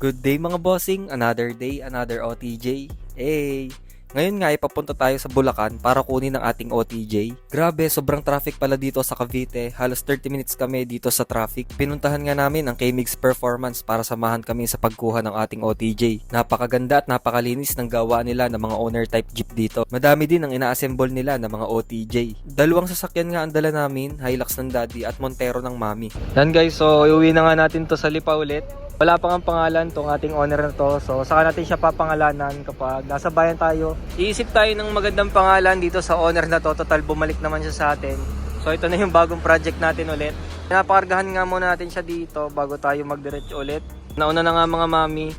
Good day mga bossing, another day, another OTJ. Hey! Ngayon nga papunta tayo sa Bulacan para kunin ang ating OTJ. Grabe, sobrang traffic pala dito sa Cavite. Halos 30 minutes kami dito sa traffic. Pinuntahan nga namin ang K-Mix Performance para samahan kami sa pagkuha ng ating OTJ. Napakaganda at napakalinis ng gawa nila ng mga owner type jeep dito. Madami din ang ina-assemble nila ng mga OTJ. Dalawang sasakyan nga ang dala namin, Hilux ng daddy at Montero ng mami. Yan guys, so iuwi na nga natin to sa Lipa ulit. Wala pa nga pangalan tong ating owner na to. So saka natin siya papangalanan kapag nasa bayan tayo. Iisip tayo ng magandang pangalan dito sa owner na to. Total bumalik naman siya sa atin. So ito na yung bagong project natin ulit. Napakargahan nga muna natin siya dito bago tayo magdiretso ulit. Nauna na nga mga mami.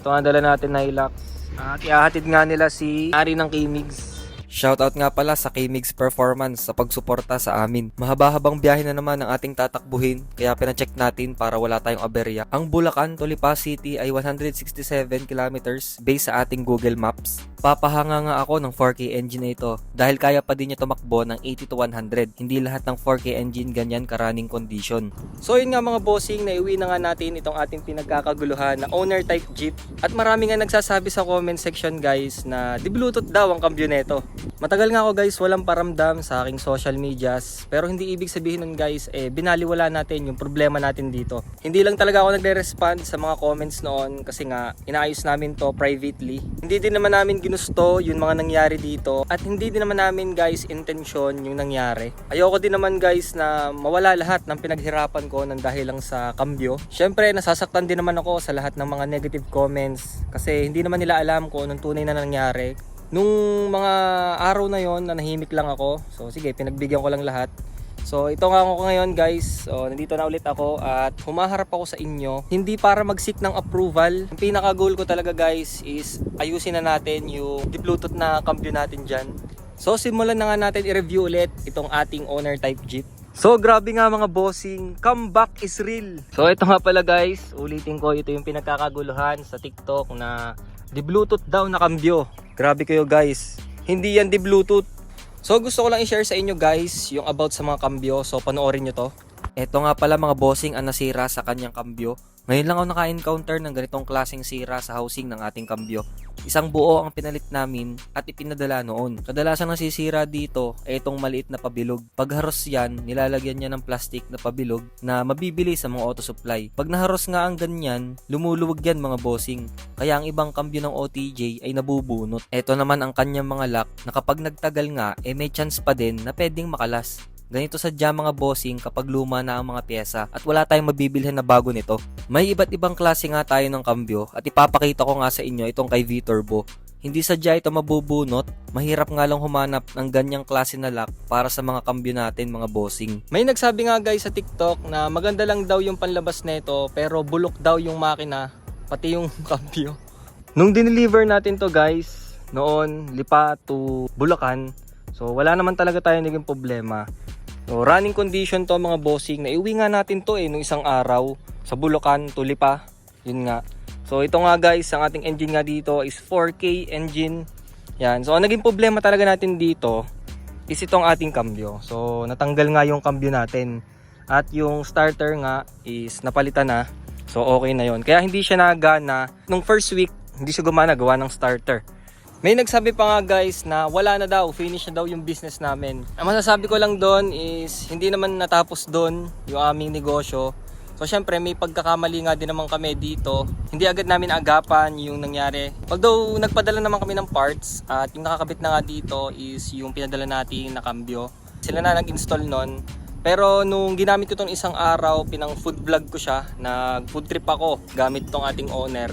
Ito nga dala natin na Hilux. At ihahatid nga nila si Ari ng K-Migs. Shoutout nga pala sa K-Mix Performance sa pagsuporta sa amin. Mahaba-habang biyahe na naman ang ating tatakbuhin kaya pina-check natin para wala tayong aberya. Ang Bulacan to Lipa City ay 167 kilometers based sa ating Google Maps. Papahanga nga ako ng 4K engine na ito dahil kaya pa din niya tumakbo ng 80 to 100. Hindi lahat ng 4K engine ganyan ka-running condition. So yun nga mga bossing, naiuwi na nga natin itong ating pinagkakaguluhan na owner type jeep. At marami nga nagsasabi sa comment section guys na di-bluetooth daw ang cambio nito. Matagal nga ako guys walang paramdam sa aking social medias, pero hindi ibig sabihin nun guys binaliwala natin yung problema natin dito. Hindi lang talaga ako nagre-respond sa mga comments noon kasi nga inaayos namin to privately. Hindi din naman namin ginusto yung mga nangyari dito at hindi din naman namin guys intensyon yung nangyari. Ayoko din naman guys na mawala lahat ng pinaghirapan ko nang dahil lang sa kambyo. Syempre nasasaktan din naman ako sa lahat ng mga negative comments kasi hindi naman nila alam kung anong tunay na nangyari. Nung mga araw na yon, nanahimik lang ako. So sige, pinagbigyan ko lang lahat. So ito nga ako ngayon guys. So nandito na ulit ako at humaharap ako sa inyo. Hindi para mag-seek ng approval. Ang pinaka goal ko talaga guys is ayusin na natin yung di-bluetooth na cambio natin dyan. So simulan na nga natin i-review ulit itong ating owner type jeep. So grabe nga mga bossing, comeback is real. So ito nga pala guys, ulitin ko, ito yung pinagkakaguluhan sa TikTok na di-bluetooth daw na cambio. Grabe kayo guys, hindi yan di-bluetooth. So gusto ko lang i-share sa inyo guys yung about sa mga kambyo, so panoorin nyo to. Eto nga pala mga bossing ang nasira sa kanyang kambyo. Ngayon lang ako naka-encounter ng ganitong klaseng sira sa housing ng ating kambyo. Isang buo ang pinalit namin at ipinadala noon. Kadalasan nasisira dito ay itong maliit na pabilog. Pag haros yan, nilalagyan niya ng plastic na pabilog na mabibili sa mga auto supply. Pag naharos nga ang ganyan, lumuluwag yan mga bossing. Kaya ang ibang kambyo ng OTJ ay nabubunot. Ito naman ang kanyang mga lock na kapag nagtagal nga, may chance pa din na pwedeng makalas. Ganito sadya mga bossing kapag luma na ang mga pyesa at wala tayong mabibilhan na bago nito. May iba't ibang klase nga tayo ng kambyo at ipapakita ko nga sa inyo itong kay V-Turbo. Hindi sadya ito mabubunot, mahirap nga lang humanap ng ganyang klase na lock para sa mga kambyo natin mga bossing. May nagsabi nga guys sa TikTok na maganda lang daw yung panlabas nito pero bulok daw yung makina, pati yung kambyo. Nung dineliver natin to guys, noon Lipa to Bulacan, so wala naman talaga tayo naging problema. So, running condition to mga bossing. Naiuwi nga natin to nung isang araw sa Bulacan to Lipa. Yun nga. So ito nga guys, ang ating engine nga dito is 4K engine. Yan. So ang naging problema talaga natin dito is itong ating kambyo. So natanggal nga yung kambyo natin. At yung starter nga is napalitan na. So okay na yun. Kaya hindi siya nagana. Nung first week, hindi siya gumana gawa ng starter. May nagsabi pa nga guys na wala na daw, finish na daw yung business namin. Ang masasabi ko lang doon is hindi naman natapos doon yung aming negosyo. So syempre may pagkakamali nga din naman kami dito. Hindi agad namin agapan yung nangyari. Although nagpadala naman kami ng parts at yung nakakabit na nga dito is yung pinadala natin na kambyo. Sila na nag-install nun. Pero nung ginamit ko itong isang araw, pinang food vlog ko siya. Nag-food trip ako gamit itong ating owner.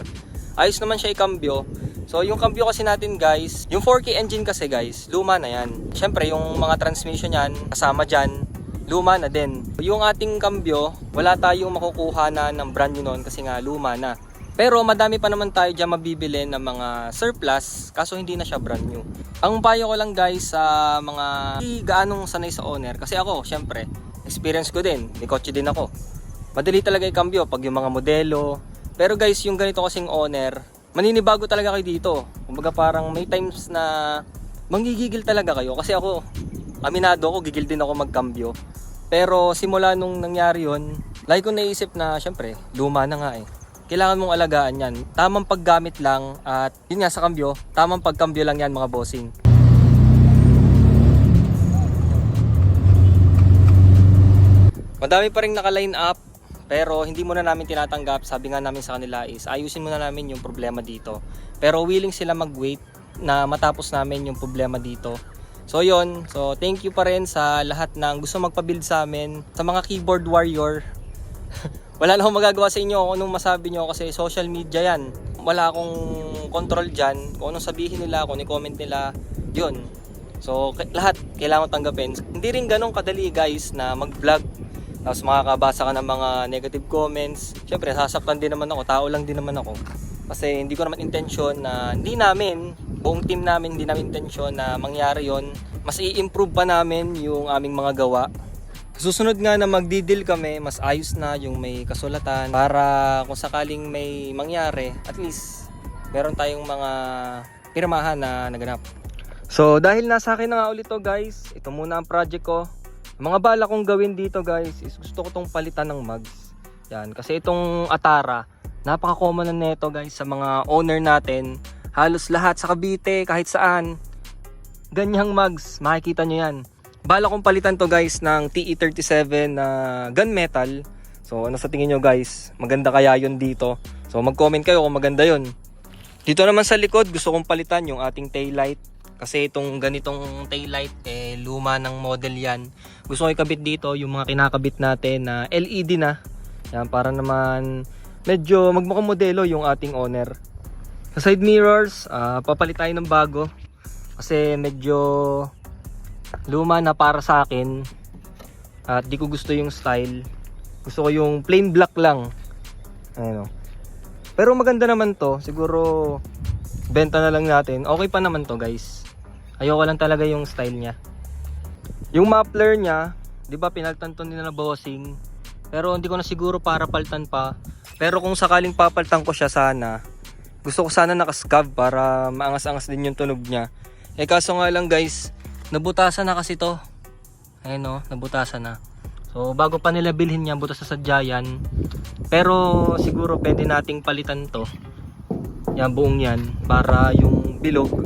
Ayos naman siya i-kambyo. So yung kambyo kasi natin guys, yung 4K engine kasi guys, luma na yan. Syempre yung mga transmission yan, kasama dyan, luma na din. Yung ating kambyo, wala tayong makukuha na ng brand new noon kasi nga luma na. Pero madami pa naman tayo dyan mabibili ng mga surplus, kaso hindi na siya brand new. Ang payo ko lang guys sa mga hindi gaanong sanay sa owner, kasi ako syempre, experience ko din, may kotse din ako. Madali talaga i-kambyo pag yung mga modelo. Pero guys, yung ganito kasing owner, maninibago talaga kayo dito. Kumbaga parang may times na manggigigil talaga kayo. Kasi ako, aminado ako, gigil din ako magkambyo. Pero simula nung nangyari yun, lagi ko naisip na syempre, luma na nga kailangan mong alagaan yan. Tamang paggamit lang at yun nga sa kambyo, tamang pagkambyo lang yan mga bossing. Madami pa rin naka-line up pero hindi muna namin tinatanggap. Sabi nga namin sa kanila is ayusin muna namin yung problema dito. Pero willing sila mag-wait na matapos namin yung problema dito. So yun, so thank you pa rin sa lahat ng gusto magpa-build sa amin. Sa mga keyboard warrior, wala na akong magagawa sa inyo kung anong masabi nyo kasi social media yan. Wala akong control dyan. Kung anong sabihin nila, kung anong comment nila, yun. So lahat kailangan tanggapin. Hindi rin ganun kadali guys na mag-vlog tapos makakabasa ka ng mga negative comments. Siyempre, sasaktan din naman ako. Tao lang din naman ako. Kasi hindi ko naman intensyon na, buong team namin, hindi namin intensyon na mangyari yon. Mas i-improve pa namin yung aming mga gawa. Susunod nga na magdi-deal kami, mas ayos na yung may kasulatan. Para kung sakaling may mangyari, at least, meron tayong mga pirmahan na naganap. So, dahil nasa akin na nga ulit to guys, ito muna ang project ko. Mga bala kong gawin dito guys is gusto ko tong palitan ng mugs. Yan, kasi itong Atara, napaka-common na nito guys sa mga owner natin. Halos lahat sa Cavite, kahit saan, ganyang mugs, makikita nyo yan. Bala kong palitan to guys ng TE37 na gunmetal. So ano sa tingin nyo guys, maganda kaya yun dito? So mag-comment kayo kung maganda yun. Dito naman sa likod, gusto kong palitan yung ating taillight. Kasi itong ganitong taillight, luma ng model yan. Gusto ko ikabit dito yung mga kinakabit natin na LED na. Yan, para naman medyo magmukhang modelo yung ating owner. Sa side mirrors, papalit tayo ng bago. Kasi medyo luma na para sa akin. At di ko gusto yung style. Gusto ko yung plain black lang. Ayun o. Pero maganda naman to. Siguro benta na lang natin. Okay pa naman to guys. Ayoko lang talaga yung style niya. Yung muffler niya, 'di ba pinaltan to nila na bossing. Pero hindi ko na siguro para paltan pa. Pero kung sakaling papaltan ko siya sana, gusto ko sana naka-scab para maangas-angas din yung tunog niya. Kaso nga lang guys, nabutasan na kasi to. Ayun o, nabutasan na. So bago pa nila bilhin niya, butas sa sadya yan. Pero siguro pwede nating palitan to. Yan, buong yan. Para yung bilog,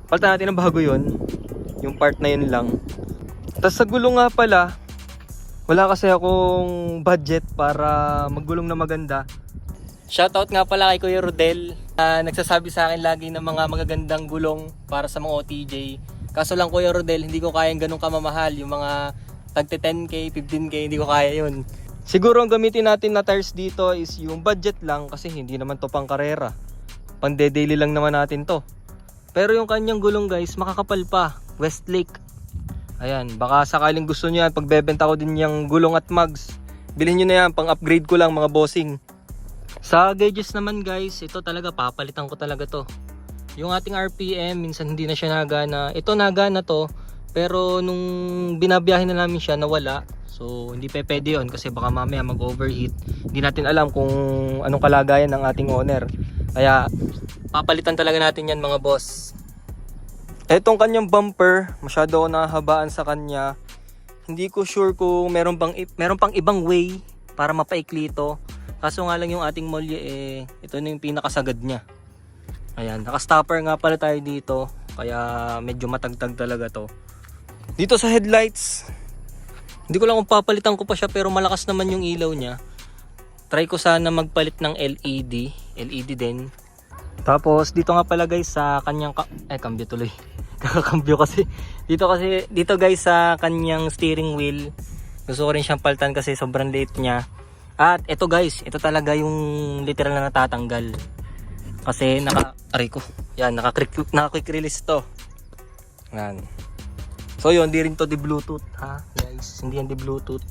palitan natin ng bago yun. Yung part na yun lang. Tapos sa gulong nga pala, wala kasi akong budget para maggulong na maganda. Shoutout nga pala kay Kuya Rodel. Nagsasabi sa akin lagi ng mga magagandang gulong para sa mga OTJ. Kaso lang Kuya Rodel, hindi ko kayang ganun kamamahal. Yung mga tagte 10k, 15k, hindi ko kaya yun. Siguro ang gamitin natin na tires dito is yung budget lang kasi hindi naman to pang karera. Pang daily lang naman natin to. Pero yung kanyang gulong guys, makakapal pa. Westlake. Ayan, baka sakaling gusto nyo yan, pagbebenta ko din yung gulong at mugs. Bilhin nyo na yan, pang upgrade ko lang mga bossing. Sa gauges naman guys, ito talaga papalitan ko talaga to. Yung ating RPM, minsan hindi na siya nagana. Ito nagana to, pero nung binabiyahe na namin siya, nawala. So hindi pa pwede yun kasi baka mamaya mag-overheat. Hindi natin alam kung anong kalagayan ng ating owner. Kaya papalitan talaga natin yan mga boss. Etong kanyang bumper, masyado ako nahahabaan sa kanya. Hindi ko sure kung meron pang ibang way para mapaikli ito. Kaso nga lang yung ating molye ito na yung pinakasagad niya. Ayan, naka-stopper nga pala tayo dito. Kaya medyo matagtag talaga to. Dito sa headlights, hindi ko lang kung papalitan ko pa siya pero malakas naman yung ilaw niya. Try ko sana magpalit ng LED. LED din. Tapos dito nga pala guys sa kanyang cambio tuloy. Kakambyo kasi. Dito guys sa kanyang steering wheel. Gusto ko rin siyang palitan kasi sobrang liit niya. At ito guys, ito talaga yung literal na natatanggal. Kasi naka-quick release to. Yan. So yun, di rin to di Bluetooth ha guys. Hindi yan di Bluetooth.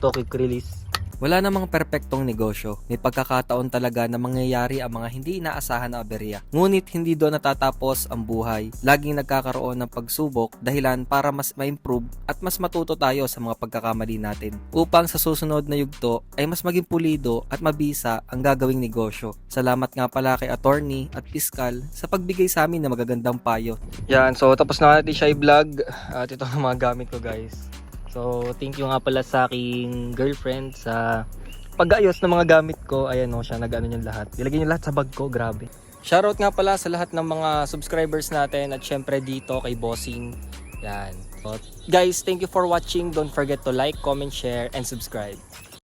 To quick release. Wala namang perpektong negosyo. May pagkakataon talaga na mangyayari ang mga hindi inaasahan na aberya. Ngunit hindi doon natatapos ang buhay. Laging nagkakaroon ng pagsubok dahilan para mas ma-improve at mas matuto tayo sa mga pagkakamali natin. Upang sa susunod na yugto ay mas maging pulido at mabisa ang gagawing negosyo. Salamat nga pala kay attorney at piskal sa pagbigay sa amin ng magagandang payo. Yan, so tapos na natin siya i-vlog at ito ang mga gamit ko guys. So, thank you nga pala sa aking girlfriend sa pag-ayos ng mga gamit ko, ayan o siya, nag-ano niyan lahat. Ilagay niya lahat sa bag ko, grabe. Shoutout nga pala sa lahat ng mga subscribers natin at syempre dito kay Bossing. Yan. So, guys, thank you for watching. Don't forget to like, comment, share, and subscribe.